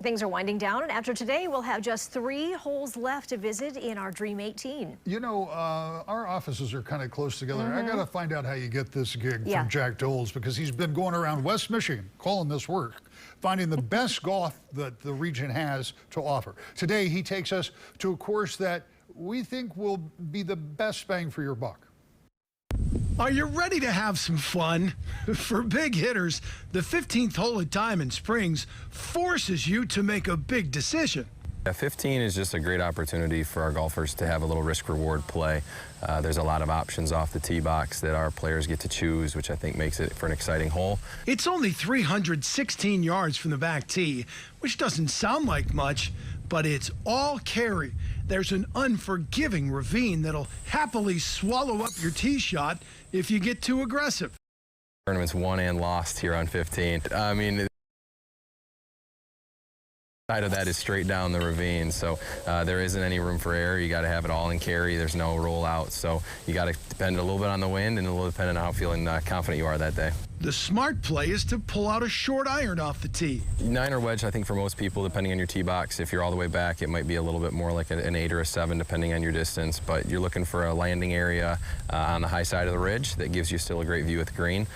Things are winding down, and after today, we'll have just 3 holes left to visit in our Dream 18. You know, our offices are kind of close together. I got to find out how you get this gig from Jack Doles, because he's been going around West Michigan, calling this work, finding the best golf that the region has to offer. Today, he takes us to a course that we think will be the best bang for your buck. Are you ready to have some fun? For big hitters, the 15th hole at Diamond Springs forces you to make a big decision. 15 is just a great opportunity for our golfers to have a little risk-reward play. There's a lot of options off the tee box that our players get to choose, which I think makes it for an exciting hole. It's only 316 yards from the back tee, which doesn't sound like much, but it's all carry. There's an unforgiving ravine that'll happily swallow up your tee shot if you get too aggressive. Tournament's won and lost here on 15. I mean, side of that is straight down the ravine, so there isn't any room for error. You got to have it all in carry. There's no rollout, so you got to depend a little bit on the wind and a little dependent on how feeling confident you are that day. The smart play is to pull out a short iron off the tee. 9 or wedge, I think, for most people, depending on your tee box. If you're all the way back, it might be a little bit more like an 8 or a 7, depending on your distance. But you're looking for a landing area on the high side of the ridge that gives you still a great view at the green.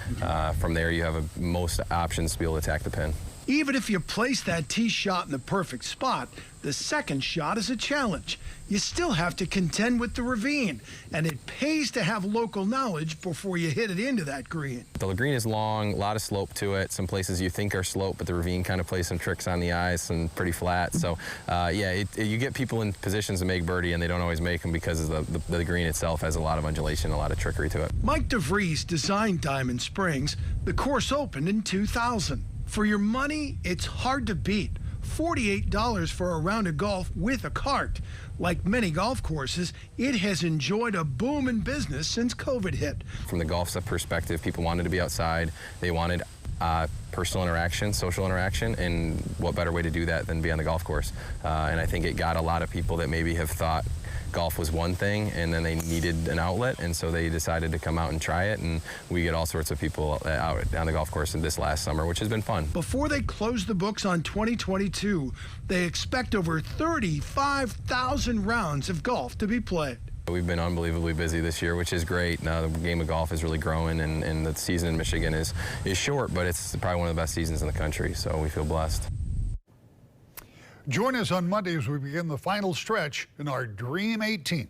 From there, you have most options to be able to attack the pin. Even if you place that tee shot in the perfect spot, the second shot is a challenge. You still have to contend with the ravine, and it pays to have local knowledge before you hit it into that green. The green is long, a lot of slope to it. Some places you think are slope, but the ravine kind of plays some tricks on the ice and pretty flat. So, yeah, you get people in positions to make birdie, and they don't always make them because the green itself has a lot of undulation, a lot of trickery to it. Mike DeVries designed Diamond Springs. The course opened in 2000. For your money, it's hard to beat. $48 for a round of golf with a cart. Like many golf courses, it has enjoyed a boom in business since COVID hit. From the golf perspective, people wanted to be outside. They wanted personal interaction, social interaction, and what better way to do that than be on the golf course? And I think it got a lot of people that maybe have thought golf was one thing and then they needed an outlet, and so they decided to come out and try it, and we get all sorts of people out on the golf course in this last summer, which has been fun. Before they close the books on 2022, they expect over 35,000 rounds of golf to be played. We've been unbelievably busy this year, which is great. Now the game of golf is really growing, and the season in Michigan is short, but it's probably one of the best seasons in the country, so we feel blessed. Join us on Monday as we begin the final stretch in our Dream 18.